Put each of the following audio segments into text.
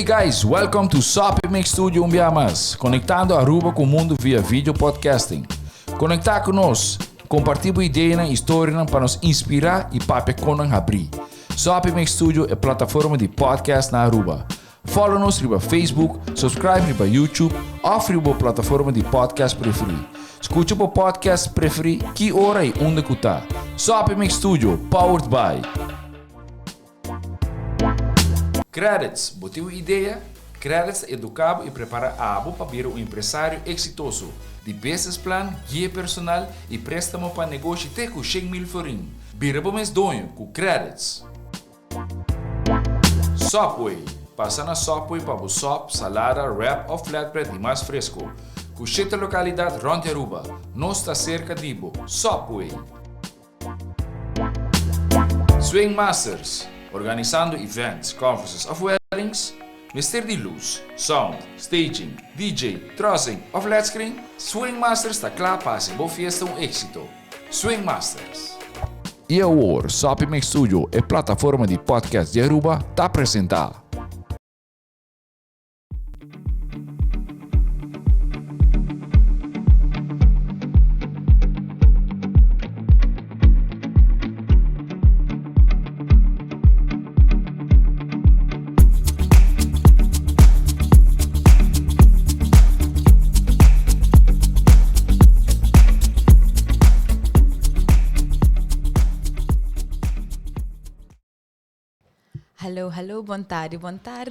Hey guys, welcome to Sopimix Studio Umbiamas, conectando Aruba com o mundo via vídeo podcasting. Conectar conosco, compartilhar ideias e histórias para nos inspirar e para conan abrir. Sopimix Studio é plataforma de podcast na Aruba. Follow-nos no Facebook, subscribe no YouTube, ofre uma plataforma de podcast preferido. Escute o podcast preferido, que hora e onde que está. Sopimix Studio, powered by Credits, botou ideia? Credits educava e prepara a abo para vir um empresário exitoso. De business plan, guia personal e préstamo para negócio até com 100 mil florim. Vira para mês donho com Credits. Sopway, passa na Sopway para o sop, salada, wrap ou flatbread e mais fresco. Com 7 localidades rond Aruba, nós está cerca de Ibo. Sopway. Swing Masters, organizando events, conferences of weddings, Mister de luz, sound, staging, DJ, trussing of flat screen, Swing Masters está claro para ser boa fiesta éxito. Swing Masters. E agora, Sopimix Studio é plataforma de podcast de Aruba, está apresentar. Hello, boa tarde.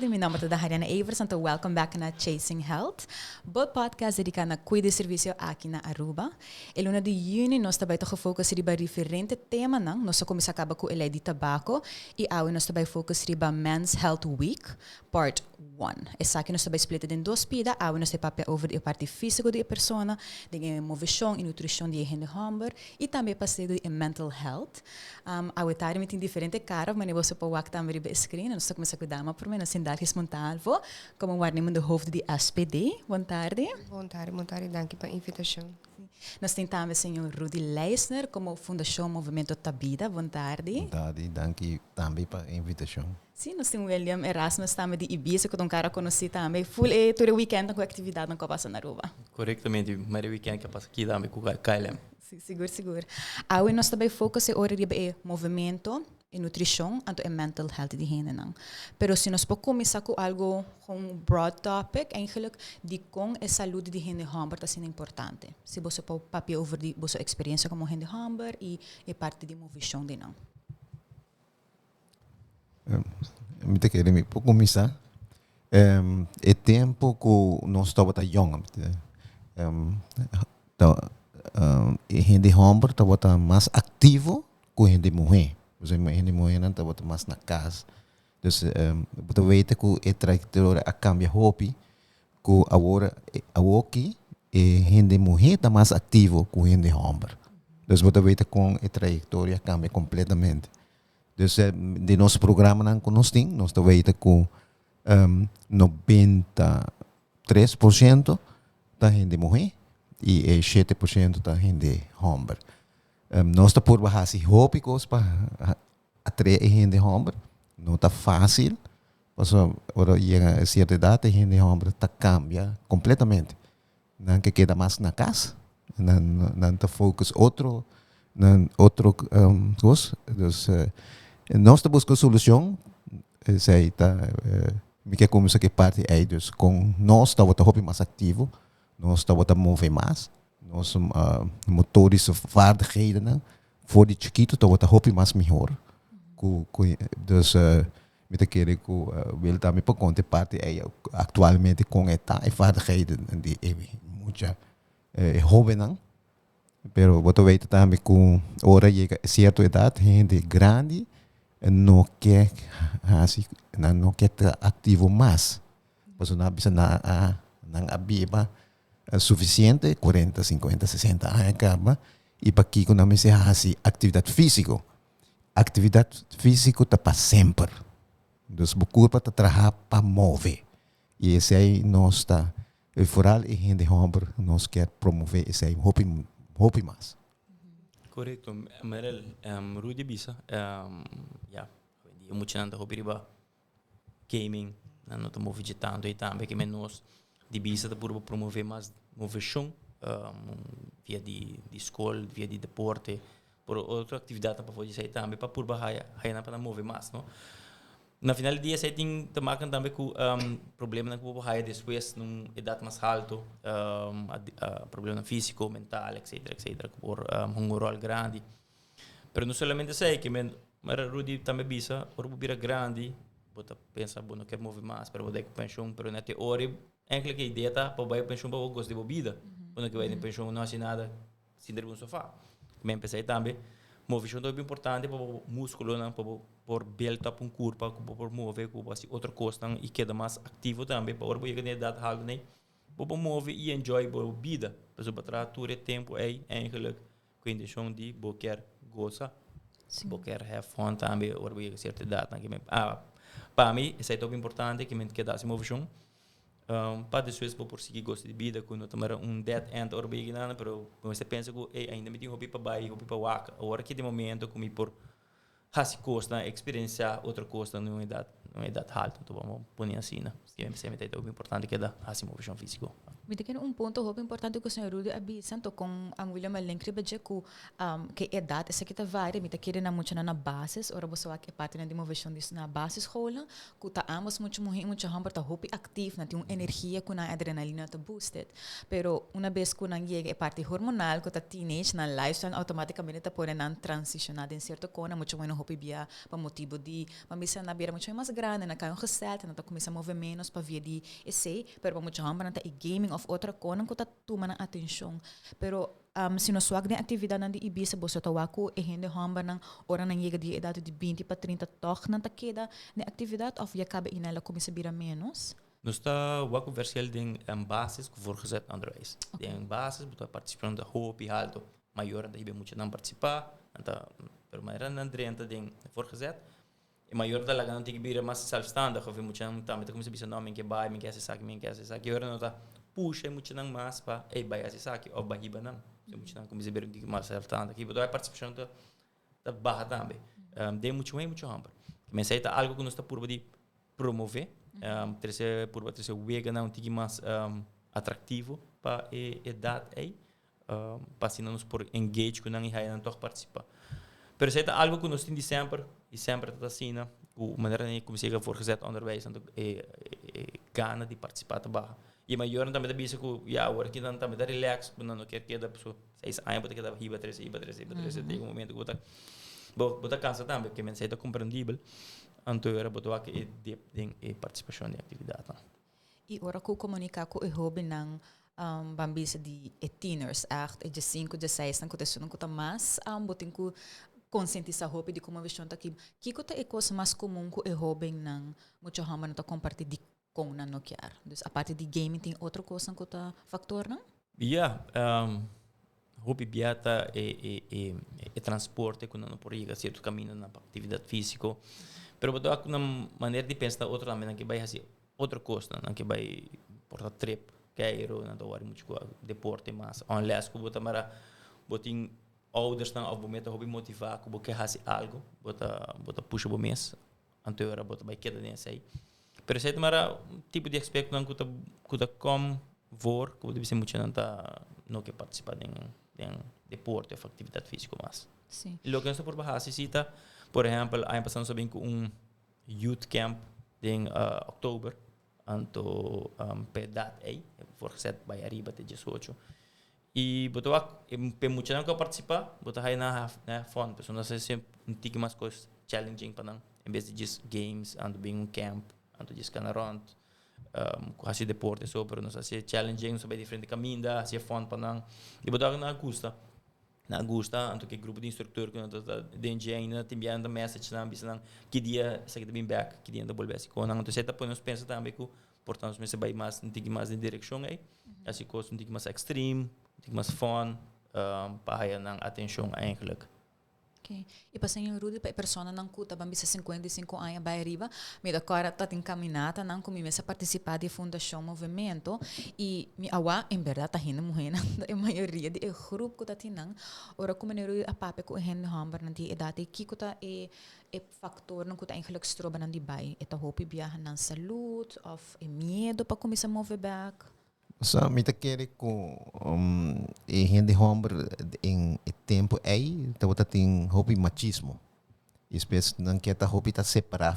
Meu nome é Dariana Everson, então welcome back na Chasing Health, o podcast dedicado a cuidar de serviço aqui na Aruba. E no de junho nós também estamos focados em diferentes temas, nós começamos a acabar com o de tabaco e agora nós também focamos em Men's Health Week, Part 1. Essa aqui nós também splitted em duas pidas, agora nós temos over a parte física da pessoa, de movição e nutrição de gente humber e também passei de mental health. Agora também tem diferentes caras, mas você pode ver também no screen, nós começamos a cuidar, mas por mim nós temos Montalvo, como guarda-me do hoofd de SPD. Boa tarde. Boa tarde, danke pela invitação. Nós temos também o senhor Rudy Leisner, como Fundação Movimento Tabida. Boa tarde. Boa tarde, danke também pela invitação. Sim, nós temos William Erasmus também de Ibiza, que é um cara conhecido também. Full todo o weekend com atividade que passa na Aruba. Corretamente, mas o weekend que passa aqui também com o KLM. Sim, seguro. Agora nós também focamos em movimento e nutrição e mental health de gente. Pero se nós podemos começar com algo, com um broad topic, eigenlijk, de como a saúde de gente humber está sendo importante. Se você pode papel over de sua experiência como gente humber e parte de movição de não. Me te quero começar. É tempo que nós estamos jovens. A gente humber está mais ativo que a gente mulher. Você gente mulher não está mais na casa. Então, você vê que a trajetória cambia hobby, que agora aqui a gente mulher está mais ativo que a gente humber. Então, você vê que a trajetória cambia completamente. Então, de nosso programa que nós temos, nós vemos que 93% da gente mulher e 7% da gente homem. Nós estamos por baixar esses hobbies para atrair a gente homem. Não está fácil, porque agora chega a certa idade, a gente homem está cambia completamente. Não que queda mais na casa, não está focus outro coisa. Nós estamos buscando solução. Sei tá, me quer começar que parte aí, com nós estamos mais ativo, nós estamos mover mais. Nós motores vaardigheden voor die chiquito dat wordt hoop mais melhor. Dus met de keer que wil daarmee per conta parte actualmente com eta e vaardigheden die muita hobby não. Pero você vê também que hora chega certa idade gente grande não quer assim não quer estar ativo mais. Você não precisa não abiba suficiente, 40, 50, 60 anos acaba, e para aqui quando nós assim atividade física está para sempre. Então, o corpo está trabalhando para mover. E esse aí nós está, foral e gente homem, nós quer promover esse aí, hobby mais. Correto, Marel, Rudy Bisa, muito nada hobby riba gaming, não te move de tanto e também que menos de bisa de por promover mais movição via de escola, via de deporte, por outra atividade para fazer isso também para por bahia para mover mais, não? Na final do dia, você tem que tomar também com problema na corpo raia depois, numa idade mais alta, problema físico, mental, etc., por um rol grande. Mas não somente sei que mas Rudy também bisa, o bira grande, você pensa, bom, não quer mover mais, para poder com pensão, mas na teoria, eigenlijk a ideia tá para ir pensão para o gosto de bebida, quando que vai em pensão não assim nada, se der um sofá. Mas pensei também, movição é importante para o músculo, para por belt up curva, para mover, para assim outra coisa e queda mais ativo também, para o que idade alta, né? Para mover e enjoy a vida, para tratar tempo aí, eigenlijk, condição de quer gozar, quer have fun também, ou a certa idade, para mim, isso é tão importante que me queda assim movição. Para depois por seguir gosto de vida quando tomar dead end ou bem nada, pero você pensa que ainda me tem hobby para baixo, hobby para waka, agora que de momento comi por hasi costa experienciar outra coisa numa idade alta, então vamos pôr assim, né? Sempre é importante que dá hasi movição física. Me tem ponto muito importante que o senhor Rudy avisa com a mulher mais lembra que idade essa que tá varia, me tá querendo muito na bases, ora você vai que parte na movição disso na bases rola, que tá amos muito hamper tá hobby ativo, na tem uma energia com a adrenalina tá boosted, pero uma vez que não chega a parte hormonal, que tá teenage na lifestyle automaticamente tá por na transicionar em certo cona muito mais hobby bia para motivo de mamisa na beira muito mais grande, na caiu reset, na tá começa a mover menos para via de esse, pero muito hamper na tá gaming of outra coisa que tá tomando atenção, pero se nós swag de atividade de ibisa você tá waku e hende hamba nang ora nang chega de idade de 20 para 30 toch na tá queda de atividade of já cabe inela começa a bira menos. Nós está waku versel de bases que voorgezet onderwijs. De bases botar participando da hobby alto, maior da ibe muito não participar, anta pero maior não drenta de voorgezet. E maior da laga não tem que bira mais zelfstandig, of muito não também tá começa a bisa não men que vai, men que essa saque, ora não tá puxa muito não mais para vai essa saque ou vai iba não. Se muito não começa a bira que mais zelfstandig, aqui botar participação da barra também. De muito hamper. Mas aí tá algo que nós está por de promover, terceiro wega não tem mais atrativo para a idade aí, para assim nos por engage com não e aí não toca participar. Mas aí tá algo que nós temos sempre e sempre está assim, né? O maneira que comecei a voorgezet onderwijs então gana de participar da barra. E maior também da bisa que agora que não também da relax, quando não quer que da pessoa 6 anos para que da riba 3 tem um momento que bota cansa também, porque men é compreendível. Então era botar que de participação de atividade. E ora que comunicar com o hobby nang bambisa de teenagers, de 5, de 6, nang kutesyon ko ta mas botin ko conscientizar hobby de como a visão tá aqui. Que que é coisa mais comum que o hobby nang muito hamba não tá compartilhar de com na noquear. Então a parte de gaming tem outra coisa que tá factor não? Hobby biata e transporte quando não por ir certo caminho na atividade física. Pero botar uma maneira de pensar outra também que vai assim outra coisa, não que vai portar trip, queiro, não tô muito deporte mas unless que botar mara botin ouders dan of momento hobby motivar que você faz algo, bota puxa o mês, anterior bota vai queda nem sei. Pero sei mara tipo de aspecto não que tá com vor, que deve ser muito não que participar de deporte ou atividade física mas. Sim. E logo que por baixo cita, por exemplo, aí passando sobre um youth camp em outubro, anto pedad aí, voorgezet by arriba de 18. E botou muito não que participar, botou aí na fun, pessoal não sei se tem mais coisas challenging para não, em vez de just games, ando bem camp, ando just can around, quase deporte sobre, não sei se challenging, sobre diferente caminho, se é fun para não, e botou na Augusta, anto que grupo de instrutor que de engenharia tem enviando message na bisa que dia sai de back, que dia da volver assim com então você tá põe nos pensa também que portanto você vai mais tem mais em direção aí assim coisa tem mais extreme tem mais fun para aí na atenção eigenlijk. Okay. E para senhor Rudy, para a pessoa não cuta bambisa 55 anos vai arriba, me agora tá encaminhada não começa a participar de fundação movimento e me awa em verdade tá rindo morrendo a maioria via di groep ko dat hinang ora ko meneru a pape ko hen hamber nan die edate kiko ta factor nan ko ta eigenlijk stroba nan die bij eta hopi biya nan salut of medo pa komisa move back. Sa mita kere ko e hindi hombre em tempo aí tawata ting hopi machismo. Espécie não quer tá hopi tá separar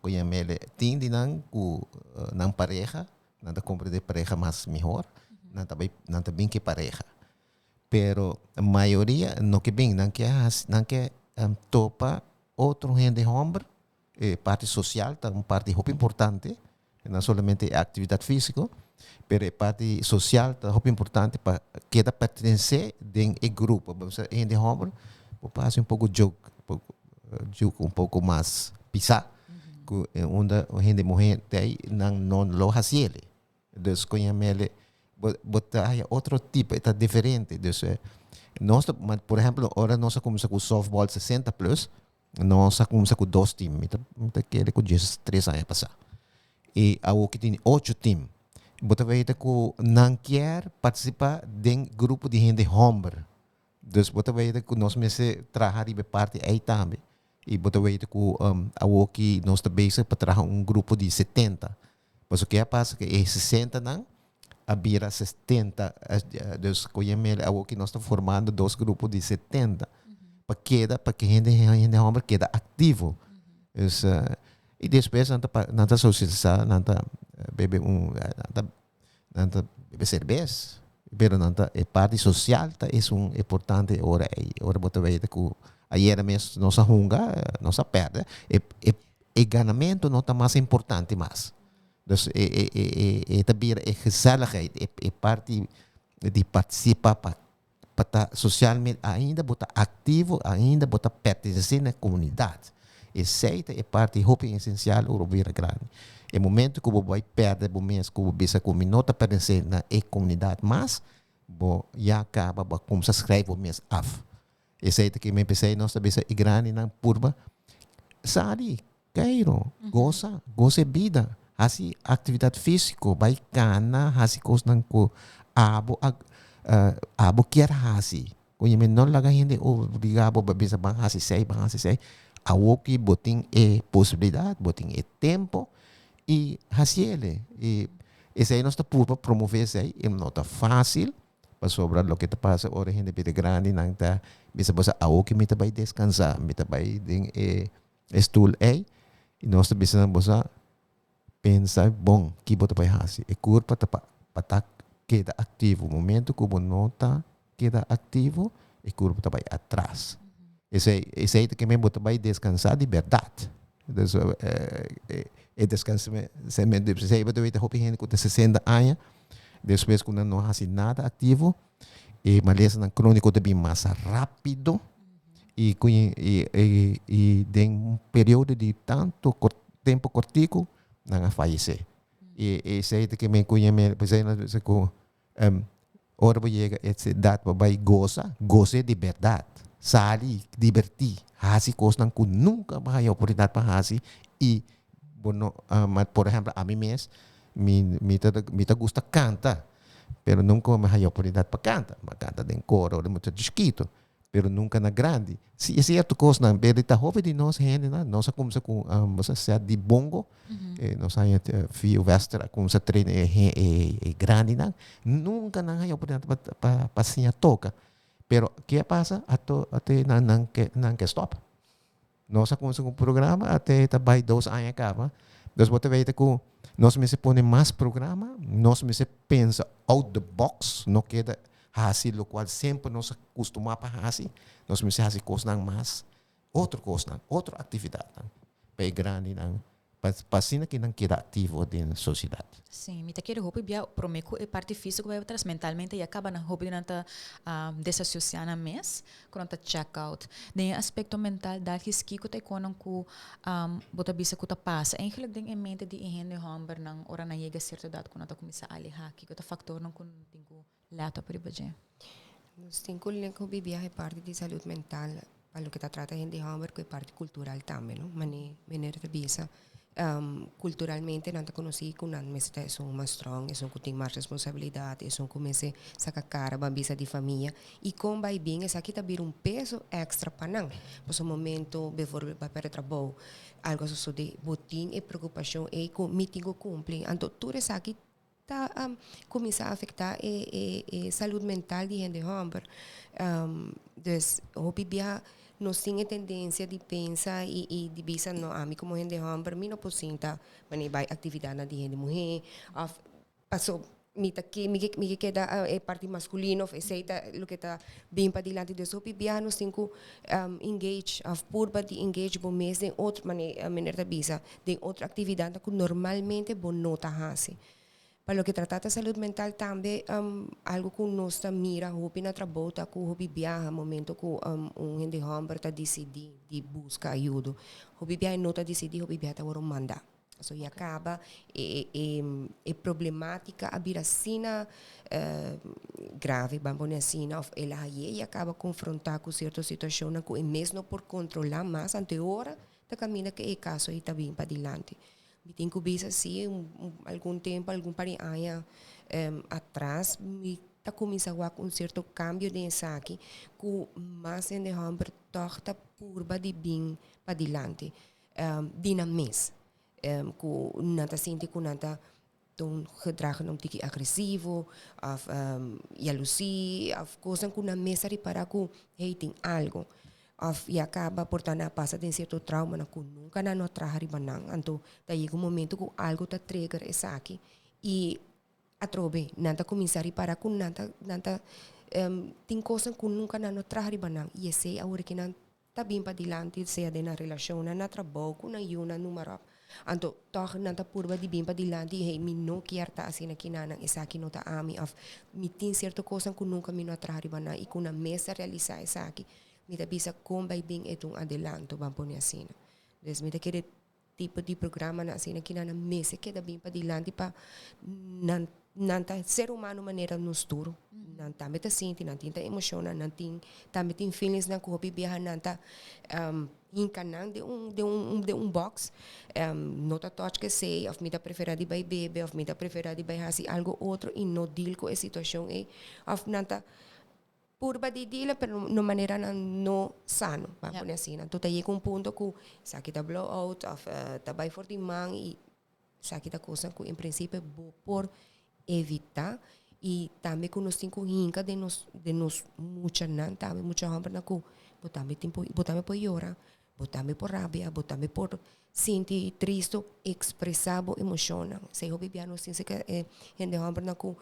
conhemele ting dinang ku nang pareja nada compreender pareja mais melhor nada bem que pareja pero a maioria no que bem não quer topa outro gente hombre parte social tá parte hopi importante não somente a atividade física pero parte social tá hopi importante para queda pertencer de grupo você gente hombre passa pouco jogo um pouco mais pisar onde a gente morre daí não lo haciele dus conhemele botar outro tipo está diferente dus nós por exemplo ora nós começa com softball 60 plus nós começa com 2 times mita quer com 3 anos passar e a o que tem 8 times bota vai ter com não quer participar de grupo de gente hombre dus bota vai ter com nós mesmo trabalhar e parte aí também e bota vai ter com a o que nós está bezig para trabalhar grupo de 70 mas o que passa que é 60 não a vira 70 dus conhemele a o que nós está formando 2 grupos de 70 para que gente homem queda ativo e depois nanta socializar nanta bebe bebe cerveja pero nanta a parte social tá é importante ora bota vai ter com ayer mesmo nossa hunga nossa perde e ganamento não tá mais importante mais dus também é gezelligheid é parte de participar para socialmente ainda botar ativo ainda botar pertencer na comunidade essa é parte hopi essencial o vira grande é momento que o vai perder o mês que o bisa com minota pertencer na comunidade mas já acaba como se escreve o mês af essa é que me pensei nós também é grande na purba sari cairo goza vida assim atividade física vai cana assim coisa não co abo quer assim conhece não laga gente obrigado a bisa bang assim sei a o que botin possibilidade botin tempo e assim ele e esse aí nós está por promover isso aí não está fácil para sobrar o que está passa hora gente bem grande não está bisa bosa a o que me vai descansar me vai de estul aí e nós está bisa bosa pensar bom que bota para assim é curva para queda ativo momento que o nota queda ativo e curva para atrás esse aí que me bota para descansar de verdade descanso se me deve ser bota para hopi gente com 60 anos depois quando não há nada ativo e maleza na crônico também mais rápido e de período de tanto tempo curtico não falecer e esse aí que me conhece pensei com hora vai chegar essa data vai goza de verdade sair divertir assim coisa não nunca vai oportunidade para assim e bueno por exemplo a mim mesmo me gusta canta pero nunca me hay oportunidade para cantar mas canta em coro de muito disquito pero nunca na grande se é certo coisa não pero tá houve de nós gente nós começa com você ser de bongo nós aí fio vestra começa treina é grande não nunca não hay oportunidade para assim toca pero que passa até não que stop nós começa com o programa até tá vai 2 anos acaba dus você vê que nós me se põe mais programa nós me se pensa out the box não queda assim o qual sempre nós costumamos para assim nós me se assim coisa não mais outra coisa não outra atividade não bem grande não para assim que não queda ativo na sociedade sim me quero roupa bia promeco e parte física vai atrás mentalmente e acaba na roupa nanta desassociar na mes quando tá check out de aspecto mental dal que skiko tá konon ku bota bisa ku tá passa eigenlijk ding em mente di ihende hamber nang ora na chega certa data quando tá começa ali haki ko tá factor não kun tingo lato per baje Nos cinco link hobi viaje parte de salud mental para lo que está trata gente hamber que parte cultural también no mani venir de visa culturalmente não conheci que não me está é mais strong, é que tem mais responsabilidade, é que comece a sacar cara, bambisa de família e como vai bem, essa aqui tá vir peso extra para não. Por um momento, exemplo, para o trabalho, algo sucede, botim e preocupação e com meeting cumpre. Então tudo isso aqui tá começa a afetar a saúde mental de gente humber. Então, bibia nós temos a tendência de pensar e de pensar no ami como gente humber, mim não possível, mas vai atividade na de gente mulher, passou me queda a parte masculina, aceita o que está bem para diante de so bibia nós temos engage, purba de engage bom mês de outra maneira de bisa, de outra atividade que normalmente bom nota hasi. Para o que trata da saúde mental também, algo que nós mira, hopi na trabalho, que hopi viaja, momento que gente humber está decidir de buscar ajuda. Hopi viaja não está decidir, hopi viaja está mandar. So, e acaba problemática a biracina grave, bambonecina, ela e acaba confrontar com certa situação que mesmo por controlar mais anterior, da caminho que é caso e está bem para adiante. Me tenho que ver assim, algum tempo, algum ano atrás, me está começando a um certo cambio de aqui, que mais em homem torta purba de bem para adiante, dinamismo, que não está sentindo que não está um gedrag não tique agressivo, of jaloezie, of coisas que na mesa reparar que tem algo. E acaba portando passa de certo trauma que nunca não traz ribanang. Então, daí um momento que algo está trigger essa aqui e a trobe nada começar a reparar que nada tem coisas que nunca não traz ribanang e esse é a hora que não está bem para diante seja na relação na trabalho com na yuna número. Então, toch nada purba de bem para diante e me não quer estar assim aqui na essa aqui não está a mim me tem certa coisa que nunca me não traz ribanang e com na mesa realizar essa aqui me bisa como vai bem é um adelanto vamos pôr assim. Então, me aquele tipo de programa na assim aqui na mesa que dá bem para diante para não ser humano maneira nos duro, não tá me sente, não tem emoção, não tem também tem feelings na corpo biha não tá encanando de um box, não tá touch que sei, of me tá preferir de vai bebê, of me tá preferir de vai assim algo outro e não deal com a situação e of não tá purba de dila pero no maneira não sano vamos pôr assim então tá aí com ponto que sabe tá blow out of tá vai for de man e sabe tá coisa que em princípio por evitar e também que nós temos hinca de nos muita não também muita homem na que botamos por llorar botamos por rabia botamos por sentir triste expressar a emoção sei o bebê não sei que gente homem na que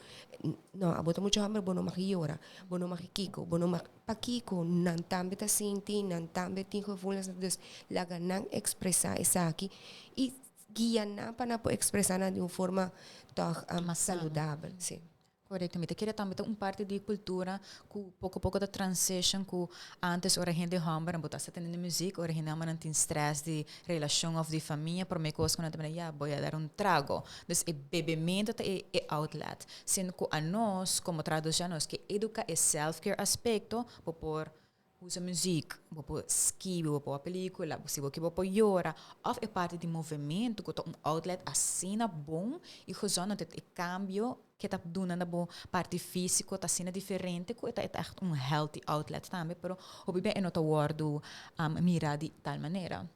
não bota muito homem bom não mais llorar bom não mais kiko bom não mais pa kiko não também tá sentir não também tem gevoelens dus laga não expressar essa aqui e guia na para expressar de uma forma toch saudável sim. Corretamente. Queria também parte de cultura que pouco a pouco da transition que antes ora gente hamber botar se tendo música ora gente não tem stress de relação of de família por me coisa quando também vou dar um trago. Então o bebimento é outlet. Sendo que a nós como traduzianos que educa é self-care aspecto por usa música, por ski, por película, se você por yoga, ou é parte de movimento que é outlet assim bom e que já não tem cambio que está dando na parte física está sendo diferente que é healthy outlet também, pero o bebê é não tá guardo mirar de tal maneira.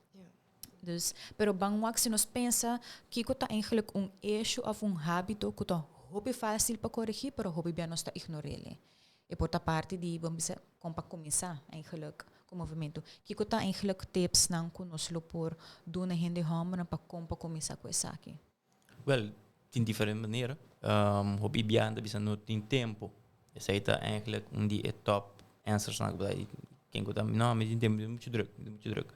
Dus, pero bangwak se nós pensa que está eigenlijk eixo of hábito que está hobby fácil para corrigir, pero hobby bem nós está ignorar. E por ta parte de como para começar eigenlijk com o movimento que está eigenlijk tips não conosco por dona gente home para como começar com isso aqui. Well, tem diferente maneira. Hobby bianda bisa não tem tempo. Essa aí tá eigenlijk dia top answers na verdade. Quem gosta não, mas tem tempo muito druk.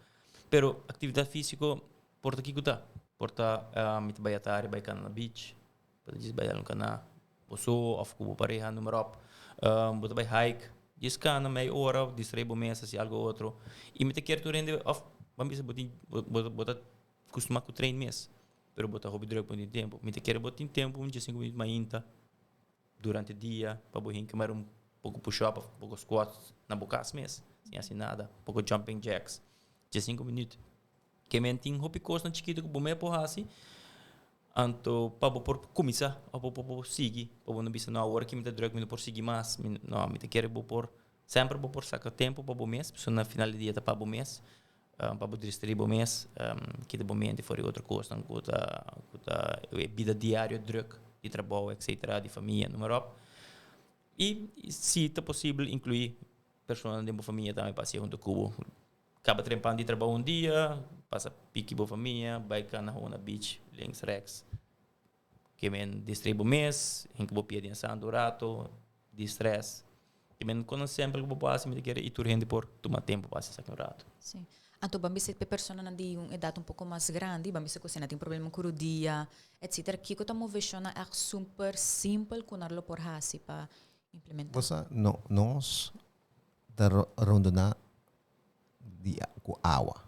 Pero atividade física porta que gosta. Porta mit bayatari bay kan na beach. Pode dizer bayal kan na poso of kubo pareha número bota by hike, diz que na meia hora, distraibo mesa se algo outro. E me te quer tu rende off, vamos dizer bota costuma com treino mês, pero bota hobby drug por tempo. Me te quer botar tempo, um dia 5 minutos mais durante o dia, para botar que mais pouco push-up, pouco squats na boca mês, sem assim nada, pouco jumping jacks, dia 5 minutos. Que men ting hopi coisa na chiquito que bome por hasi. Anto pa por comisa, ou por sigi, pa não bisa na hora que me drug me por sigi mas, não me te quer por sempre por saca tempo para o mês, so na final do dia tá para o mês. Para distribuir o mês, que de momento for outra coisa, cuta vida diária, druk, de trabalho, etc., de família, número. E se é possível, incluir pessoas da família também para ser junto com acaba trempando de trabalho dia, passa pique boa família, vai cá na rua, na beach, links rex, que men distribui o mês, em que vou pedir santo rato, de stress, que men quando sempre que vou passar, me quer ir turrendo por tomar tempo para passar um rato. Sim. Então, vamos ser pessoas de uma idade um pouco mais grande, vamos ser que você tem problema com o dia, etc. Que eu tomo versão é super simples com nós por hasi para implementar. Você nós da rondona de com água.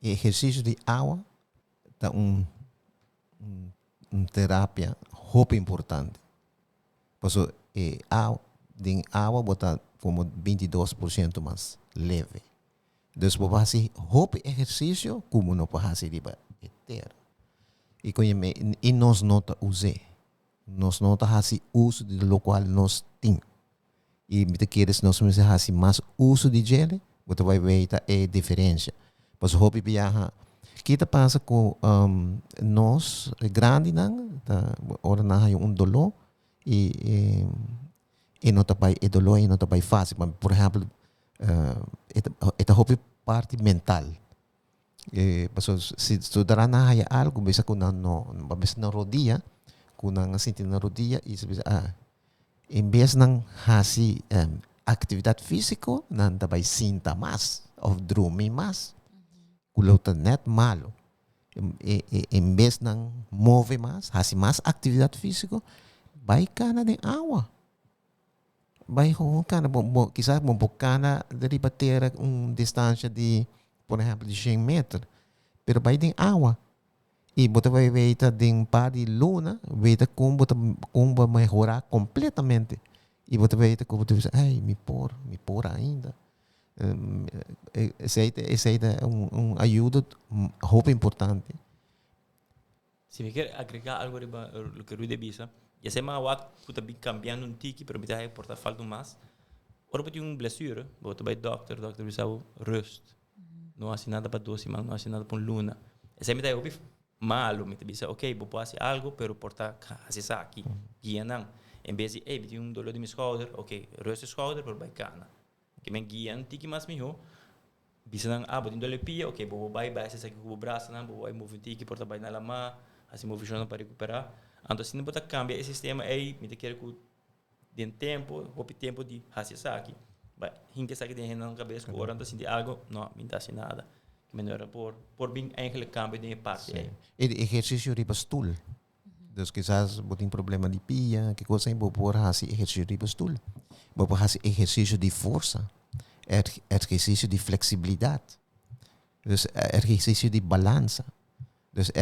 Exercício de água é terapia muito importante. Porque água bota como 22% mais leve. Então, você fazer exercício como não pode fazer inteiro. E nós não usamos. Nós não fazemos uso do qual nós temos. E me queres nós fazemos mais uso de gel, você vai ver a diferença. Mas o viaja, que passa com nós grande não, ora não há dolor e não vai o dolor e não vai fácil. Por exemplo, esta hobby parte mental. Se estudar na algo, bisa ko na rodilla, kung na sinti na rodilla, em vez ng hasi atividade física, nanda vai sinta mais, of dormir mais, kulota net malo. Em vez ng move mais, hasi mais atividade física, vai kana de água. Vai kana quizás kana dari bater distância de, por exemplo, de 100 metros, pero vai de água. E você vai ver de par de luna, ver como vai melhorar completamente. E você vai ver como você vai dizer, ai, me por ainda. Essa é ajuda muito importante. Se me quer agregar algo do que Rui debisa, já sei mais que está bem cambiando tiki, pero me dá importar falta mais. Ora pode blessure, você vai doctor bisa rust. Não há nada para 2 semanas, não há nada para luna. Essa me dá malo, me disse, ok, vou fazer algo, pero portar assim aqui, guia não. Em vez de, tenho dolor de meu shoulder, ok, rust shoulder, pero vai cana. Que me guia, tiki mais melhor. Bisa não, vou dolor pia, ok, vou vai assim aqui com o braço, não, vou vai mover tiki, portar vai na lama, assim mover para recuperar. Então, se não botar cambia esse sistema, me quer que de tempo, tempo de assim aqui. Vai, hinke aqui de na cabeça, agora então sentir algo, não, me dá assim nada. Melhor por bem eigenlijk cambio de parte. E exercício de stool. Dus quizás você tem problema de pia, que coisa você pode fazer exercício de stool. Você pode fazer exercício de força, exercício de flexibilidade, dus exercício de balança. Dus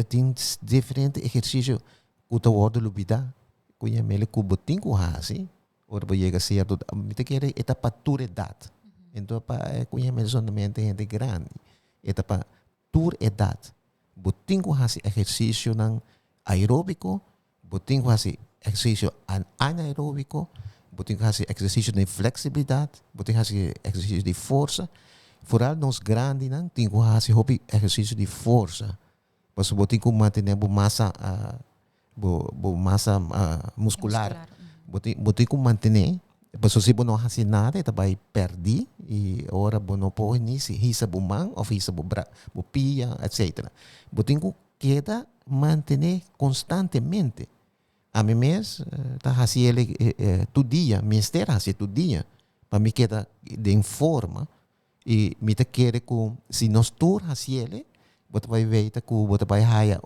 tem diferentes exercícios que você pode lubida. Kuya mele ku boting ku hasi, or ba llega certo, me te quer etapa tour idade. Então pa kuya mele somente gente grande. Etapa tour idade. Boting ku hasi exercício ng aeróbico, boting ku hasi exercício anaeróbico, boting ku hasi exercício de flexibilidade, boting ku hasi exercício de força. Vooral nos grandes nang ting ku hasi hobby exercício de força. Mas boting ku mantener massa massa muscular. Boting ku mantener. Mas se você não faz nada, você vai perder e agora você não pode nem se hisa bumang ou hisa bupia, etc. Boting ku queda mantener constantemente. A mim mesmo, tá fazendo todo dia, mister faz todo dia, para me queda em forma e me te quer que se nós todos fazendo, você vai ver que você vai ganhar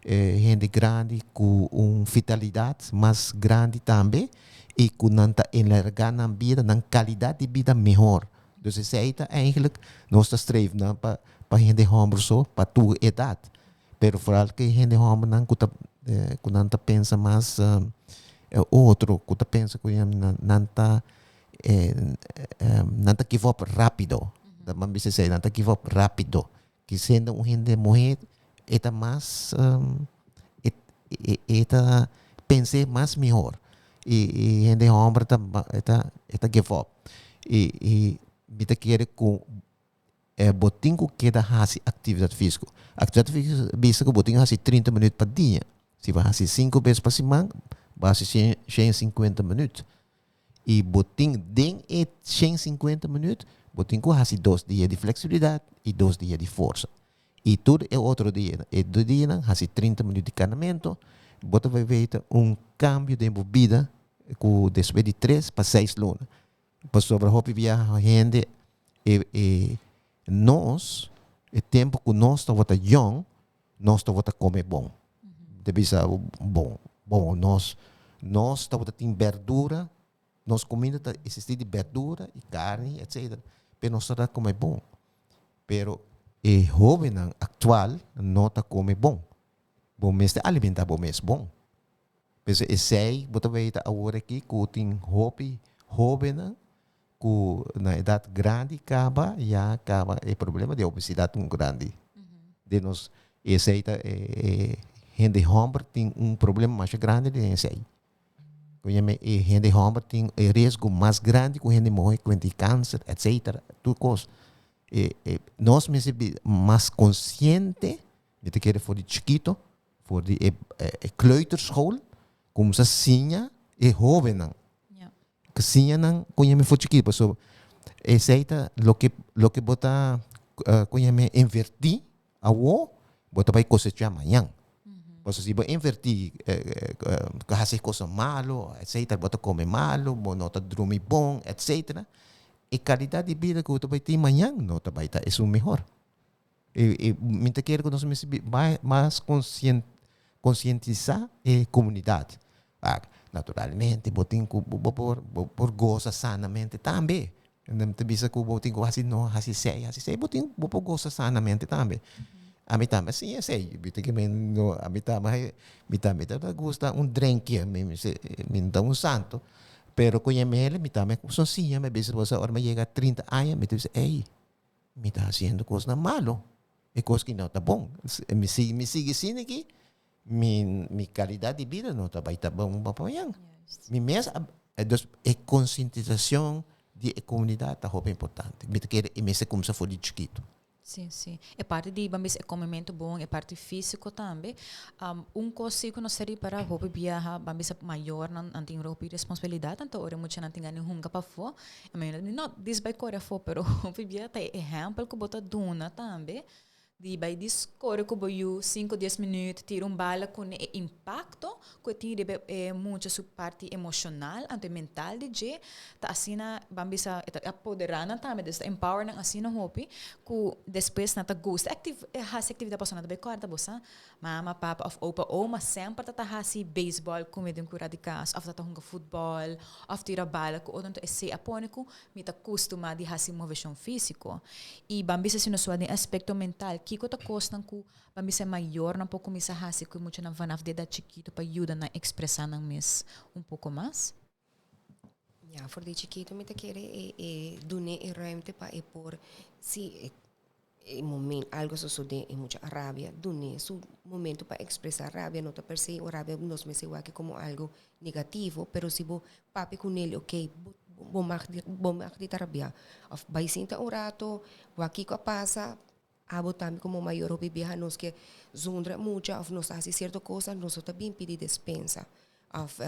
gente grande com vitalidade mais grande também e com nanta enlargar na vida, na qualidade de vida melhor. Então, isso aí é eigenlijk nós streven para gente homem só, para tua idade. Pero vooral que gente homem não que nanta pensa mais outro, que pensa que nanta give up rápido. Da man bisa say nanta give up rápido. Que sendo gente morrer, eta mais eta pense mais melhor. E gente homem eta give up. E bita querer com botinho que da hasi atividade física. Atividade física botinho hasi 30 minutos por dia. Se vai hasi 5 vezes por semana, vai hasi 150 minutos. E botinho den 150 minutos, botinho hasi 2 dias de flexibilidade e 2 dias de força. E tudo é outro dia. E do dia hasi 30 minutos de treinamento, bota vai ver cambio de vida com depois de 3 para 6 lunas. Para sobre a viajar gente nós, o tempo que nós estamos young, nós estamos comer bom. Deve ser bom. Nós estamos tendo verdura, nós comida existe de verdura e carne, etc. Mas nós estamos comer bom. Pero o jovem atual não está comer bom. Bom mesmo alimentar bom mesmo bom. Mas sei, você vai estar agora aqui que tem jovem na idade grande acaba o problema de obesidade muito grande. De nós aceita gente homem tem problema mais grande de esse aí. Gente homem tem risco mais grande que gente morrer com câncer, etc. Tudo coisa. Nós mais consciente de que for de chiquito, for de kleuterschool, como se sinha jovem que não conhece for chiquito, so aceita lo que bota conhece invertir awo bota vai cosechar amanhã. Porque se você invertir fazer coisa malo, etc, bota comer malo, não tá dormir bom, etc. E qualidade de vida que você vai ter amanhã não tá vai estar é o melhor. E me quero que nós mais conscientizar a comunidade. Naturalmente, botinho por goza sanamente também. Não te bisa que botinho assim não assim sei, botinho por goza sanamente também. A mim também sim, sei. Bita que a mim também gosta drink, me dá santo. Pero conhece me também sozinha, me bisa você hora me chega 30 anos, me diz, ei, me está fazendo coisa malo. É coisa que não tá bom. Me sigue assim aqui. Minha qualidade de vida não está bom para amanhã. A conscientização da comunidade é muito importante. Me quer imensa como se fosse chiquito. Sim. É parte de comimento bom, é parte físico também. Coisa que nós seria para roupa viajar, bambis maior, não tem roupa e responsabilidade, então ora muito não tem ganho hunga para fora. Não, diz vai correr fora, pero roupa viajar tem exemplo que bota duna também. De vai discorrer com o 5-10 minutos, tira bala com impacto, que tem muito sua parte emocional, ante mental de je, tá assim na bambisa apoderando também, desta empowering assim na hopi, que depois na tá gosta, atividade passou na bem corta bossa, mama, papa, of opa, mas sempre tá hasi baseball, comida com radicais, of tá hunga futebol, of tira bala, que outro é se apônico, me tá costuma de hasi movição físico, e bambisa se no sua aspecto mental que tá costan ku bambisa maior na pouco misa hasi ku muito na vanaf de da chiquito para ajudar na expressar na mes pouco mais. Ja, voor de chiquito me te querer dune ruimte para por si momento algo sucede en mucha rabia, dune su momento para expresar rabia, no te percibe rabia nos me se que como algo negativo, pero si bo papi con él, okay, bomar de rabia, of vai sinta un rato, o aqui ko pasa abo também como maior o bebê nos que zundra muito of nos hace cierta coisa nós também pedir dispensa of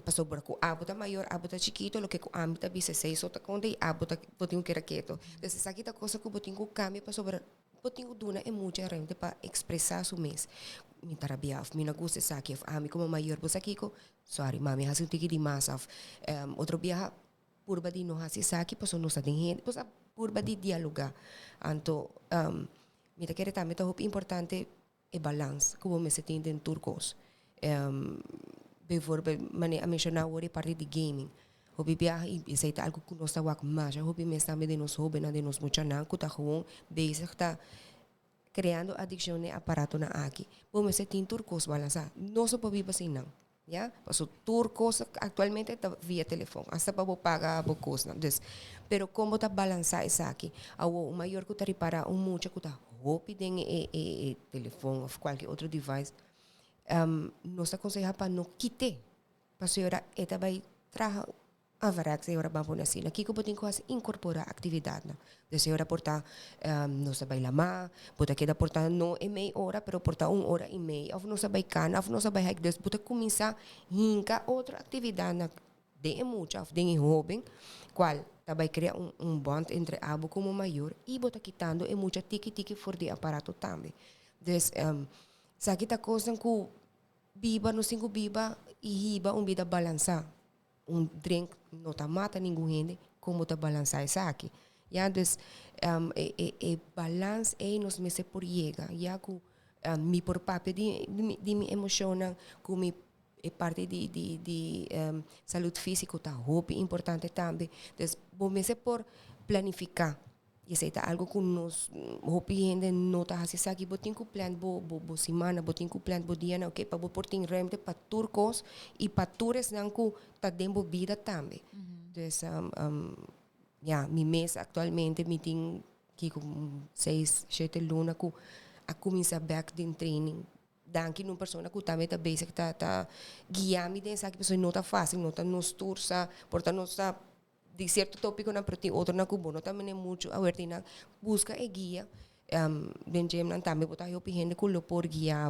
passou por com abo tá maior abo tá chiquito lo que com amo tá bise sei só tá conde abo tá botinho que era quieto desses aqui tá coisa que botinho cambia passou por botinho duna é muito realmente para expressar su mês me tarabia of me não gosta aqui of amo como maior você aqui co sorry mami hace um tiki de massa of outro dia purba di no hace aqui passou nos tem gente purba di dialogar anto me te querer também é importante é balance como me se tem em turcos bijvoorbeeld a mencionar hoje parte de gaming hobby viajar e sei algo que nós estamos mais hobby me também de nós hobby na de nós muito não que tá gewoon bezig tá criando adicção de aparato na aqui como se tem turcos balança não só para viver assim não Ya, so turcos actualmente está via telefone, hasta para pagar a coisa. Dus, pero como tá balançar isso aqui, o maior que tá repara mucho que tá hope tem telefone ou qualquer outro device, nós aconselha para não quitar, para a senhora eta vai trazer a varak se ora bampo assim, aqui que botin quase incorporar atividade, né? De se ora portar não sabe lama, bota que da portar não é meia hora, pero portar 1 hora e meia, ou não sabe cana, ou não sabe hike, dus bota começar hinca outra atividade, né? De muito, ou de hobby, qual também cria bond entre abo como maior e bota quitando é muita tiki for de aparato também. Dus sa kita coisa que biba no cinco biba e hiba vida balança. Drink não tá mata ninguém como tá balançar isso aqui. Já dus balance é nos meses por chega. Já que me por papel de me emocionam com me parte de saúde física tá hobby importante também. Dus bom meses por planificar. E isso é algo que nós hobby ainda não tá assim aqui. Botin com plan bo semana, botin com plan bo dia, ok? Para bo portin remte para turcos e para tours não que tá dentro vida também. Dus mi mês atualmente me tem que com 6, 7 lunas que a começar back de training. Danke numa pessoa que também tá basic tá guiar-me dentro aqui, pessoa não tá fácil, não tá nos tours, portanto não tá de certo tópico na proti outro na cubo não também é muito abertina busca e guia benjem nan também botar eu pihende com lo por guia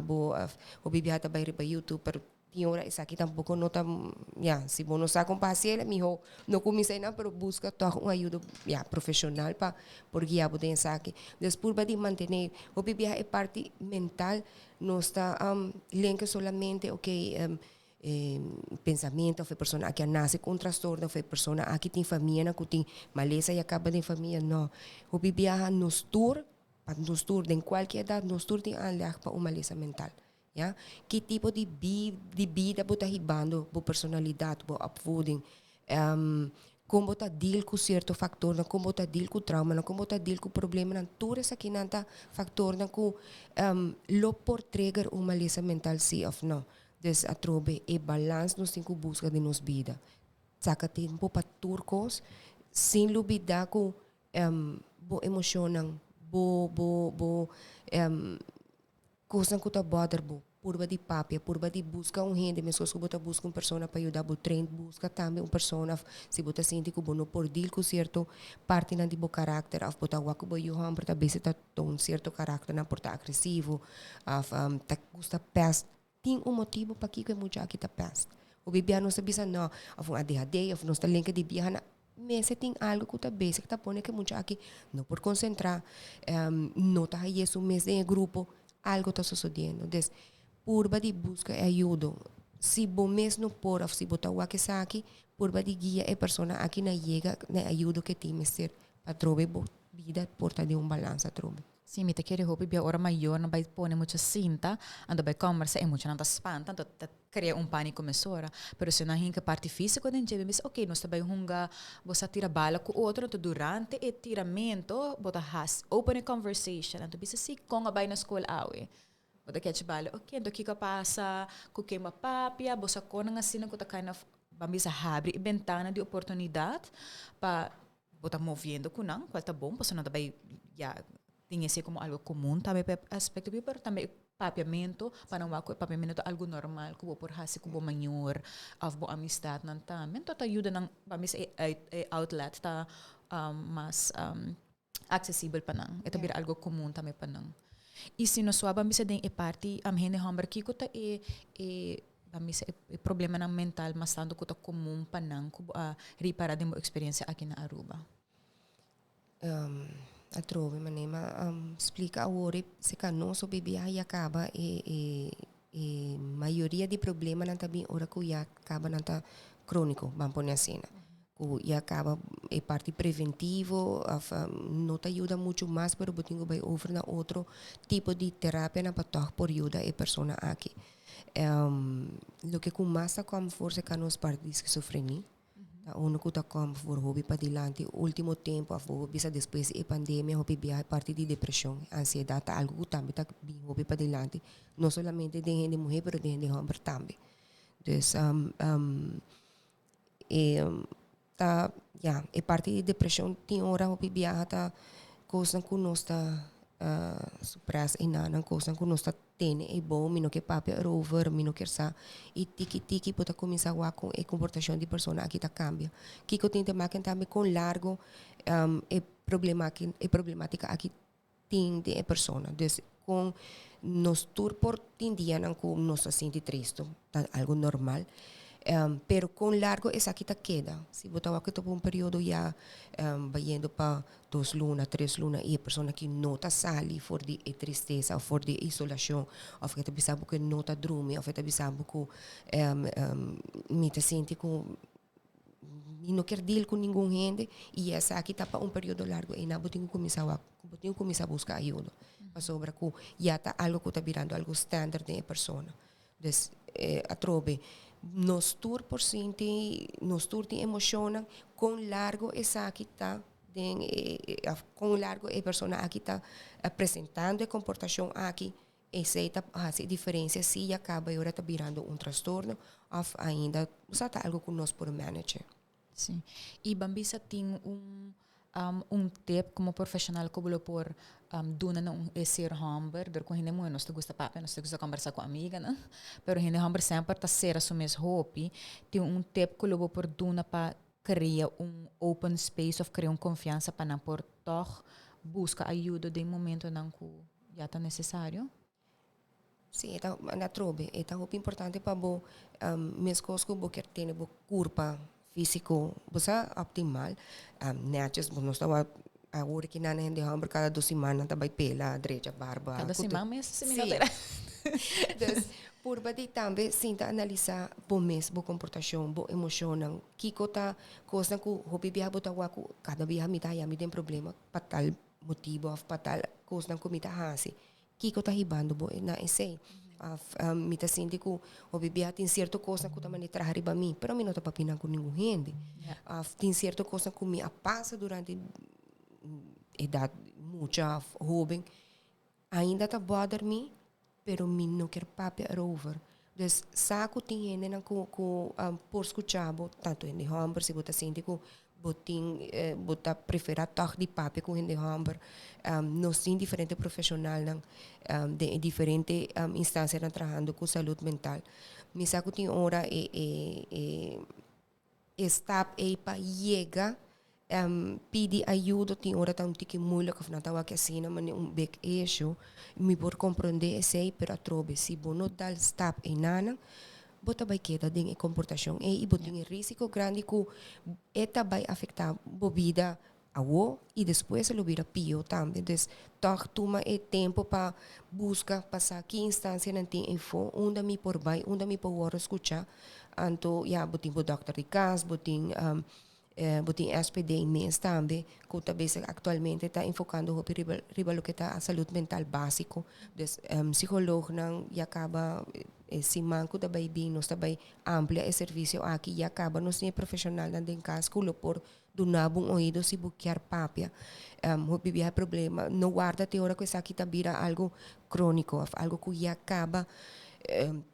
o bibia tá para YouTube pero tinha hora isso aqui tampouco não tá se bom não sabe com paciência mijo não comecei não pero busca toda uma ajuda profissional para por guiar botar isso aqui depois para de manter o bibia é parte mental não está link solamente pensamento, foi pessoa que nasce com transtorno, foi pessoa que tem família, que tem maleza e acaba de família, não. O bibia nos tour, em qualquer idade, nos tour tem anleg para uma maleza mental. Ja? Que tipo de vida você está ribando, a personalidade, a opvoeding, como está deal com certo fator, como está deal com trauma, como está deal com problema, tudo isso aqui não está fator que lo por trigger uma maleza mental sim ou não. Dus a trobe e balance nos cinco busca de nos vida. Saca tempo para turcos sem lubida com bo emocionam, bo coisa que tá bother bo purba de papia, purba de busca gente, mesmo se você busca uma pessoa para ajudar o trem, busca também uma pessoa se você sente que não por deal com certo parte na de bo caráter, af botar o que bo yoham para base tá um certo caráter na porta agressivo, af tá gusta pest tem motivo para que muito aqui tá past. O bebê não sabe se não, ou ADHD, ou não está link de biana, mas tem algo que tá basic, tá pone que muito aqui não por concentrar, não tá aí isso mês em grupo, algo tá sucedendo. Des purba de busca e ajuda. Se bom mês não por, ou se botar o aqui aqui, purba de guia é pessoa aqui na chega, na ajuda que tem ser para trobe vida porta de balança trobe. Sim, me te quero roupa bia hora maior, não vai pôr muita cinta, ando vai conversar, é muito não tá espanta, então cria pânico mesora. Pero se não hinca parte física, den jebe, mas ok, nós também hunga, você tira bala com outro, então durante o tiramento, bota has open a conversation, então bisa si com a vai na escola awe. Bota catch bala, ok, então que passa, com queima papia, você com nga sina com ta kind of bambisa abre ventana de oportunidade para botar movendo com não, qual tá bom, você não também tinha ser como algo comum também aspecto pero também papiamento para não aquo papiamento algo normal como por hasi como maior of bo amistad nan também então ajuda nang bamis outlet tá mas acessível para nang ito bir algo comum também para nang e se no sua bamis den parte am hene hamber kiko ta bamis problema nang mental mas tanto ko ta comum para nang ko reparar de mo experiência aqui na Aruba. A trove manema explica agora se canoso bebia e acaba maioria de problema não também ora que acaba não tá crônico vamos pôr assim que acaba é parte preventivo não te ajuda muito mais pero botinho vai over na outro tipo de terapia na para por ajuda a pessoa aqui lo que com massa como força canos parte de esquizofrenia uno que está como for hobby para dilante último tempo a bisa depois da pandemia hobby a parte de depressão ansiedade algo que também está bem hobby para dilante não somente de gente mulher pero de gente homem também Dus e parte de depressão tem hora hopi biaha ta coisa que nós tá supras inana coisa que nós tá tene e bom mino que papi over mino que sa e tiki pota começar a com e comportação de pessoa aqui tá cambia que eu tento maken também com largo e problemática aqui tem de pessoa dus com nos tur por tindia nan com nos sente triste algo normal. Pero com largo essa aqui tá queda. Se botar aqui por um período já indo para 2 lunas, 3 lunas e a pessoa que não tá sali for de tristeza ou for de isolação, ou que tá pensando que não tá dorme, ou que tá pensando que me tá sente com não quer deal com ninguém gente e essa aqui tá para um período largo e não botinho começar a buscar ajuda. Para sobre que já tá algo que tá virando algo standard de pessoa. Dus a trobe nos tur por sinti nos tur ti emociona com largo essa aqui tá com largo a persona aqui tá apresentando a comportação aqui aceita a diferença se acaba e ora tá virando um transtorno ou ainda usa tá algo que nós por manager. Sim. E Bambisa tem tip como profissional que eu por duna na ser humber der com hende muito nós gosta papo nós gosta conversar com amiga né pero hende humber sempre tá ser a sumes hopi tem tip que eu por duna para criar open space of criar confiança para não por toch busca ajuda de momento não que já tá necessário. Sim, então na trobe é tão importante para bo mes coisas que bo quer ter bo curpa físico bosa optimal natures nós estava a hora que na gente hamburger cada 2 semanas também pela direita barba cada semana mesmo semana dus por badi também sinta analisar bo mes bo comportação bo emoção que cota coisa que hobby biha bota waku cada biha mita ya tem problema patal motivo of patal coisa que mita hasi que cota hibando bo na essay mita sinti ko hobby biha tin certo coisa que também traha riba mim pero mim não tá papinando com ninguém gente tin certo coisa que me passa durante idade muita jovem ainda tá bother me pero me não quer papel over dus saco tem gente não por escutar tanto em hamburger se botar sente que botin botar prefere toch de papel com gente hamburger nós tem diferente profissional de diferente instâncias trabalhando com saúde mental me saco tem hora stop para chegar pedir ajuda tem hora tão tique muito que não tava que assim mas big issue me por compreender sei pero trobe se bono dal stop e nana bota vai queda de comportação e botin risco grande que eta vai afetar a vida awo e depois ele vira pior também dus toch toma tempo para buscar passar que instância não tem info onde me por vai onde me por escutar anto já botin bo doctor de cas botin botin SPD mês também que talvez atualmente está enfocando o riba que está a saúde mental básico dus psicólogo não e acaba se manco da baby nós também amplia o serviço aqui e acaba nós nem profissional na den cas que por do nabum ouído se buquear papia o bebê problema não guarda teoria que isso aqui tá vira algo crônico algo que acaba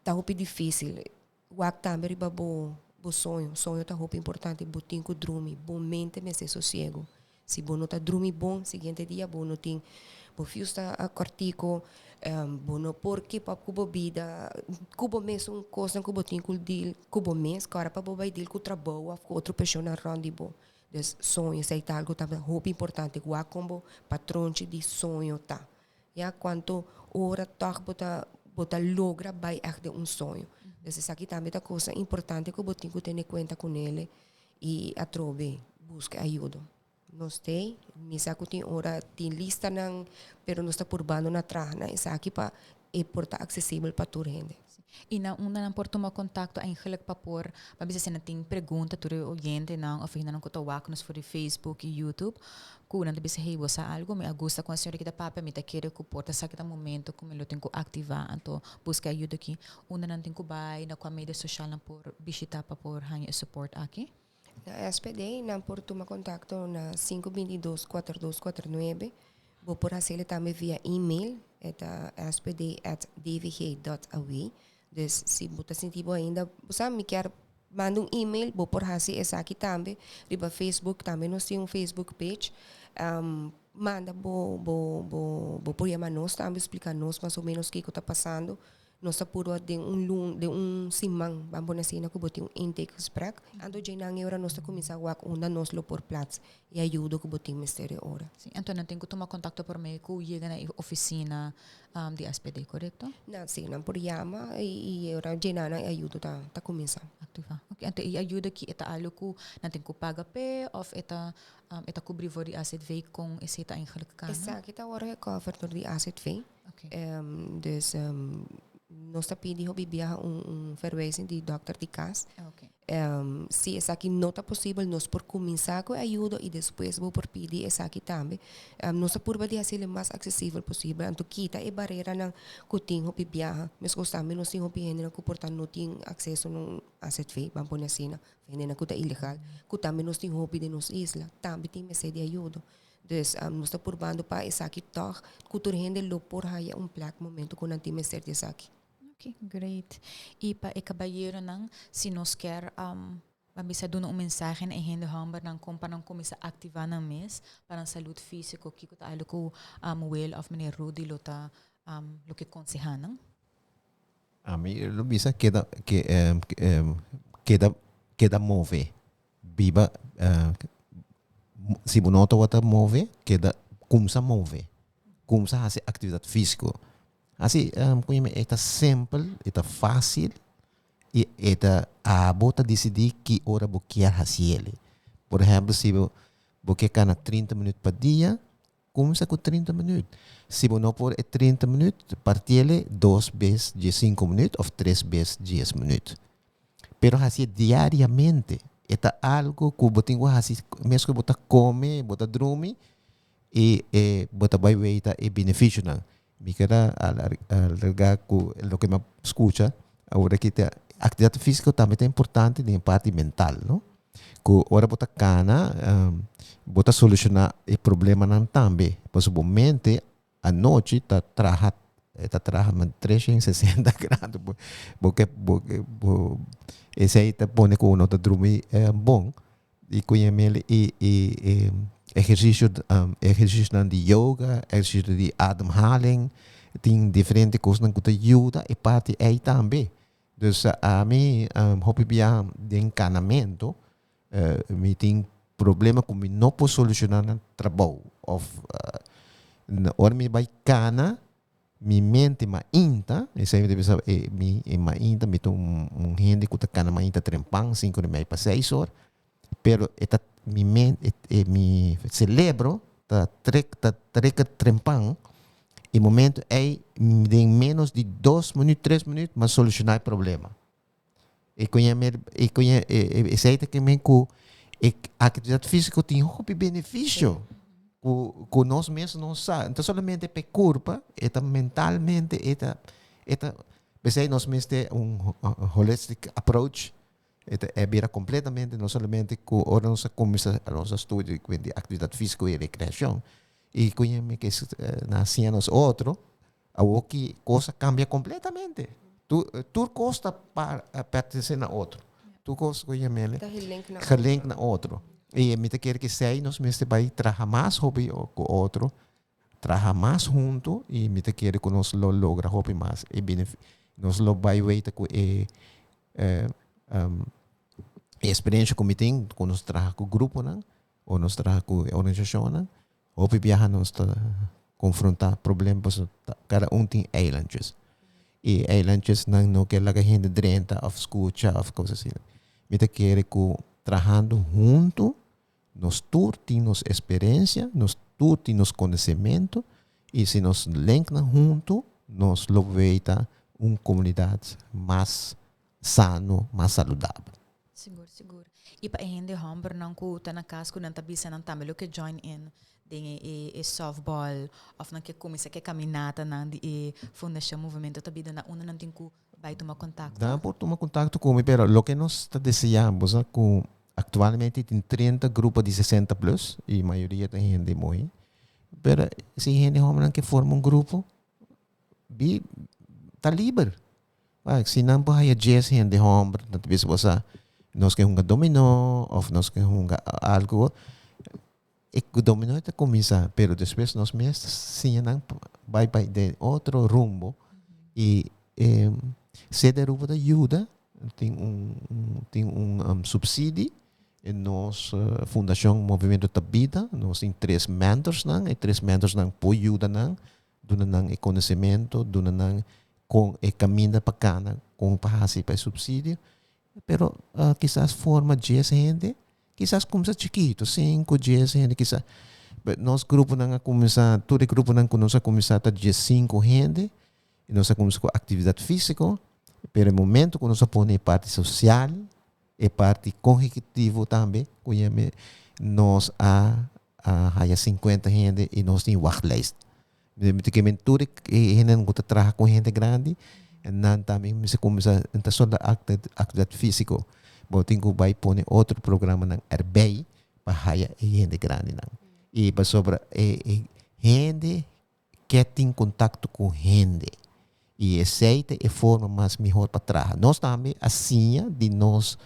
tá muito difícil o também riba bo sonho tá muito importante botin com dormir bom mente mas é sossego se bom não tá dormir bom seguinte dia bom não tem bo fiusta a cortico bom não porque para cubo vida cubo mês coisa que botin com deal cubo mês cara para bo vai deal com trabalho com outra pessoa na rondi bo dus sonho sei tá algo também muito importante o combo patrão de sonho tá já quanto hora tá bota logra vai de sonho. Essa aqui também é coisa importante que eu tenho que ter em conta com ele e a trobe busca ajuda. Nós tem, saco tem hora tem lista não, pero nós está por bando na trana, essa aqui para portar acessível para toda gente. E na por tomar contato eigenlijk para por, para bisa se tem pergunta tu oyente não, of não ko tawak nos for Facebook e YouTube. Kuna de bisa hey você algo me gusta com a senhora que da papa me tá querer que porta sa que momento como eu tenho que ativar então busca ajuda aqui. Não tem que vai na com a mídia social na por visitar para por hanya support aqui. Na SPD na por tomar contato na 522-4249. Vou por fazer também via e-mail, é spd@dvg.aw. Dus se você sentir ainda, você me quer manda e-mail, vou por hasi essa aqui também, riba Facebook também nós temos Facebook page. Manda bo por chamar nós também explicar nós mais ou menos o que está passando. Nós está por de simang, vamos assim, que botem intake gesprek. Ando já na hora nós está começar a onda nós lo por plats e ajuda que botem mistério hora. Sim, então não tem que tomar contato por meio que chega na oficina de SPD, correto? Não, sim, não por chama e ora já na ajuda tá começar. Ativa. Okay, então e ajuda que eta algo que não tem que pagar pé of eta cobrir voor die AZV com esse eta eigenlijk kan. Essa aqui tá hora cover door die AZV. Okay. Dus nós está pedindo bibiar verwijzing de Dr. de Cas. Okay. Se essa aqui não está possível, nós por começar com ajuda e depois vou por pedir essa aqui também. Nós por de fazer o mais acessível possível. Então quita a barreira na cutinho bibiar. Mas gostamos nós temos opinião que portanto não tem acesso no AZV, vamos pôr assim, vem na cuta ilegal. Que também nós temos hobby de nos isla, também tem que ser de ajuda. Dus nós está por bando para essa aqui toch, cultura rende lo por haya plaque momento com anti mestre dessa aqui. Okay, great. E para o cabalheiro não, se nós quer mabisa doon mensahe na ihendo hambar ng kung paano kumisa aktiva ng mes para ang salut físico kiko ta alo ko well of mini Rudy lota lo que consejanan. A mí lo bisa queda move. Viva se bonota wata move, queda kumsa move. Kumsa hace atividade física. Assim, como é simple, é fácil e é bota decidir que hora você quer fazer. Por exemplo, se você quer 30 minutos por dia, começa com 30 minutos. Se você não pode 30 minutos, partilhe 2 vezes de 5 minutos ou 3 vezes de 10 minutos. Pero assim, diariamente, é algo que você tem que fazer, mesmo que você come, você dorme, e você vai ver o benefício. Me queda alargar com o que me escuta, agora que a atividade física também é importante na parte mental, não? Que agora você cana, você solucionar o problema não também, possivelmente a noite está trabalhando 360 graus, porque esse aí está põe que uno está dormir bom e conhece e exercício de yoga, exercício de ademhaling, tem diferentes coisas que ajuda e parte aí também. Então, a mim, hobby de encanamento, me tem problema que me não posso solucionar no trabalho. Ora me vai cana, mi mente ma inta, e sempre deve saber, mi inta, me tem gente que cana ma inta trempang, 5 de meia para 6 horas, pero mi cerebro está trempando e momento é em menos de 2 minutos, 3 minutos, mas solucionar o problema. E conhece que a atividade física tem um benefício que nós mesmos não sabemos. Então, somente é culpa, mentalmente, nós mesmos temos holistic approach. É vira completamente, não somente com a nossa comissão, a nossa estudo de atividade física e recreação, e conhece que nascia nos outros, a que coisa cambia completamente. Tu costa para pertencer a outro. Tu costa conhece gelink na outro. E me quer que sei, nós mesmos vai trabalhar mais hobby com o outro, trabalhar mais junto, e me quer que nós logra hobby mais. E nós lo vai ver que a experiência que eu tenho quando nós trabalhamos com o grupo, ou nós trabalhamos com a organização, ou viajar nós confrontar problemas, cada tem islands. E islands não quer que a gente drenta, ou escuta, ou coisas assim. Me quer que trabalhando junto, nós temos experiência, nós temos conhecimento, e se nós linkamos junto, nós lo veita uma comunidade mais sano, mais saudável. Siguro. E para hindi hamber nang ku tanakas ku nang tabisa nang tamelo ke join in ding e softball of nang ke kumisa ke caminata nang di fundação movimento tabida na una nang tinku vai tomar contato. Dá por tomar contato comigo, pero lo que nós está desejando é que atualmente tem 30 grupos de 60 plus e a maioria tem gente muito. Pero se gente homem que forma grupo, está livre. se não para a jazz gente homem, talvez você nós que jogar dominó ou nós que jogar algo, e o dominó está começar, pero depois nós mesmos sim não vai de outro rumbo e se derruba da ajuda tem subsídio e nossa fundação Movimento da Vida nós tem 3 mentors não e 3 mentors não por ajuda não dona não e conhecimento dona não com e caminho para cana com para subsídio pero quizás forma 10 gente quizás começa chiquito 5 10 gente quizás nosso grupo não começar todo o grupo não começar a 5 gente e nós começamos com atividade física pero no momento que nós põe parte social e parte cognitiva também nós há 50 gente e nós tem worklist basicamente tudo e gente não trabalha com gente grande não também se começa a só da atividade física bom tem que vai pôr outro programa na RBI para gente grande não e para sobre gente que tem contato com gente e aceita e forma mais melhor para trás nós também assim de nós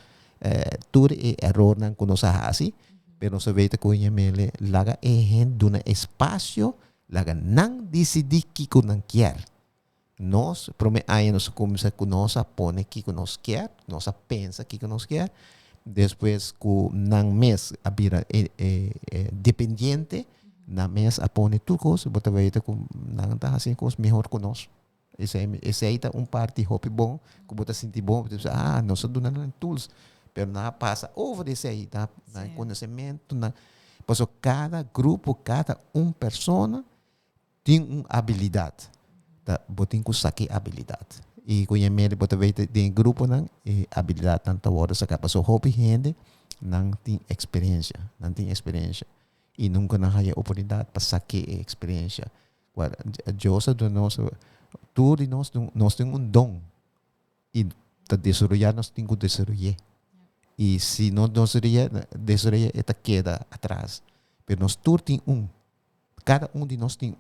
tudo é erro não que nós fazemos mas nós sabemos que ele laga gente dona espaço laga não decidir que não quer nós aí nós começa com nós põe que nós quer nós pensa que nós quer depois com não mês a vira dependente na mês a põe tudo coisa bota vai ter com não tá assim coisa melhor com nós esse aí tá parte hobby bom que bota sentir bom nós dando tools pero não passa over esse aí tá conhecimento pois cada grupo cada pessoa tem uma habilidade tá botem que saque habilidade e conhecer bota vai ter grupo não e habilidade tanto hora saca passou hobby gente não tem experiência e nunca não há oportunidade para saque experiência agora eu sou do nosso tudo nós temos dom e para desenvolver nós temos que desenvolver e se não desenvolver esta queda atrás mas nós todos temos cada de nós tem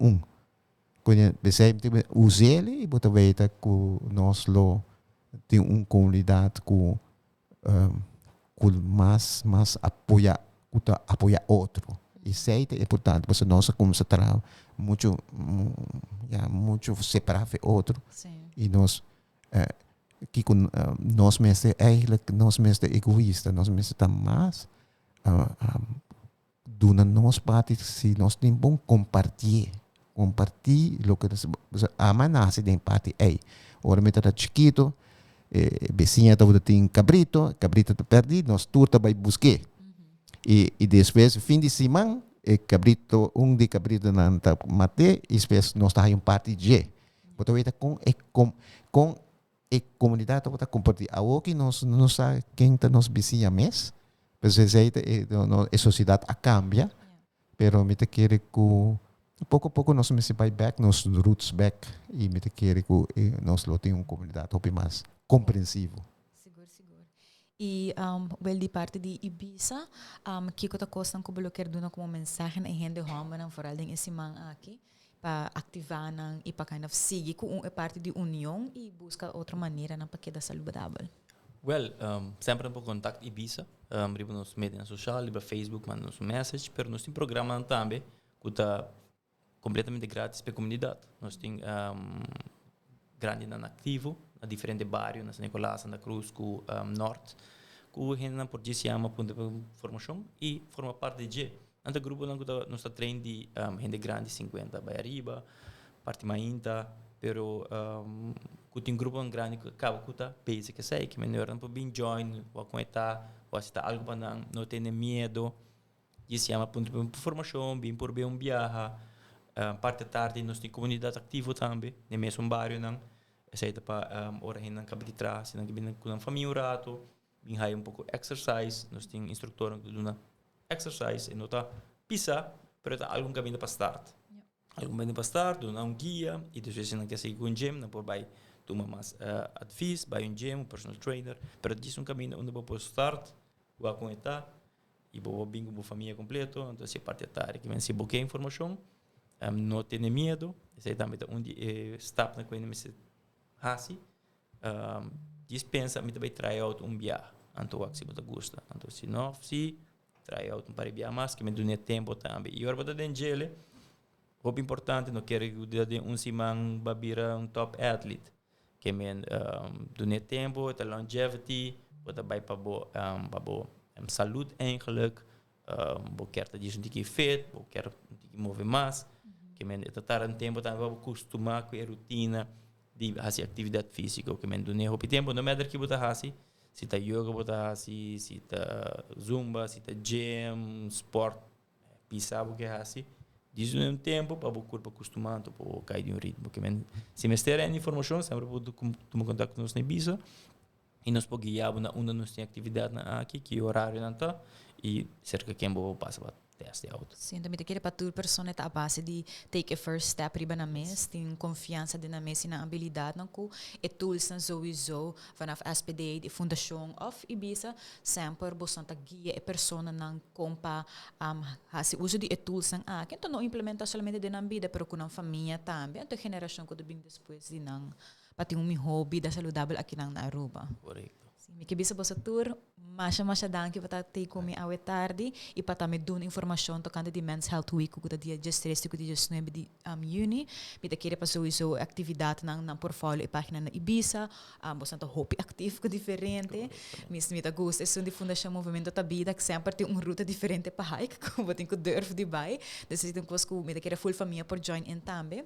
quando você usa ele e você vê que nós tem uma comunidade que mais apoia outro e isso é importante porque nós começamos a trabalhar muito separado outro e nós que nós mesmos egoísta nós mesmos estamos mais dona nós parte se nós temos bom compartilhar o que a nasce de parte ora me tá chiquito vizinha tem cabrito tá perdido nós tudo vai buscar e depois fim de semana cabrito de cabrito não tá mate e depois nós tá em parte de botou com a comunidade tá compartilhar algo que nós não sabe quem tá nos vizinha mês mas a sociedade cambia pero me te quer que pouco a pouco nós se vai back nos roots back e me te quer que nós tem uma comunidade mais compreensivo seguro e de parte de Ibiza que está costando que eu quero dar como mensagem em gente homem foral den esse man aqui para ativar e para kind of seguir com parte de união e buscar outra maneira para que da saudável. Well, sempre por contato Ibiza, riba nos mídias sociais, riba Facebook, manda nos message, pero nós tem programa também que está completamente grátis para a comunidade. Nós temos grande na ativo, na diferente bairros, na São Nicolás, Santa Cruz, com Norte, que a gente não pode se chama ponto de formação e forma parte de G. Ante grupo nós está treino de gente grande 50 vai arriba, parte mainta, pero que tem grupo grande que acaba que tá basic que sei que melhor não pode join, ou conectar, ou se tá algo para não ter medo. E se chama ponto de formação, bem por bem viaja. Parte tarde nós tem comunidade ativa também, no mesmo bairro não. Aceita para hora ainda acaba de trás, se não que bem com a família rato, bem aí pouco exercise, nós tem instrutor que dá exercise e nota pisa, pero tá algum caminho para start. Algum caminho para start, dá guia e depois se não quer seguir com um gym, não pode vai tomar mais advice, vai gym, personal trainer, pero diz caminho onde pode start, vai conectar e vou bingo com a família completo, então se parte tarde que vem se bloqueia informação. Não ter medo, esse também é onde está na coisa me se hasi, dispensa me também try out viagem. Anto que se você gosta. Anto se não, se try out para viajar mais, que me dê tempo também. E agora você gele, o importante, não quero que simang babira top athlete. Que me dê tempo, de longevity, você vai para bo saúde eigenlijk. Bo quer te dizer que fit, bo quer te mover mais. Que me tratar um tempo também para acostumar com a rotina de fazer atividade física. Que me dê o tempo, não matter que você faça. Se está yoga, você faz, se está zumba, se está gym, sport, pisar, você faz. Diz tempo para o corpo acostumar, para cair de ritmo. Se me estiver em informação, sempre pode tomar contato com nós na Ibiza e nós podemos guiar onde nós temos atividade aqui, que horário não está, e cerca de quem passa para teste auto. Sim, também tem para toda pessoa a base de take a first step riba na mes, tem confiança de na mes e na habilidade não ko e tools na sowieso vanaf SPDA de fundação of Ibiza sempre bosan ta guia e persona nang compa hasi uso de tools nang então não implementa somente de na vida pero com a família também então geração que bem depois de nang pati um hobby da saudável aqui nang na Aruba. Correto. Me que bisa bosa tour, masha danke para ter comi awe tarde e para me dar informação tocante de Men's Health Week que dia just 3 que dia 9 de Juni. Me te querer para sowieso atividade na portfólio e página na Ibiza, bosa to hobby ativo que diferente. Me te gosta é de fundação movimento da vida que sempre tem ruta diferente para hike, como tem que durf de bai. Então coisas me te querer full família por join in também.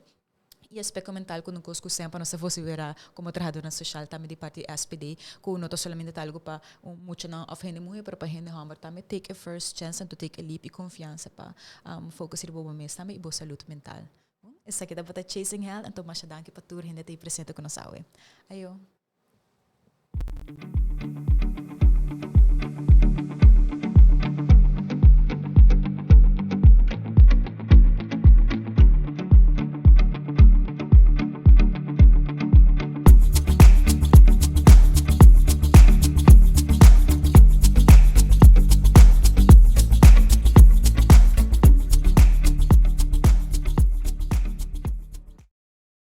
E aspecto mental quando conosco sempre não se fosse verá como trabalhador social também de parte SPD que não somente algo para muito não ofende mulher para gente hammer também take a first chance and to take a leap e confiança para focus ir boa mesmo também e boa saúde mental. Essa aqui dá para chasing health então mais danke para tur gente te presente com nós ayo.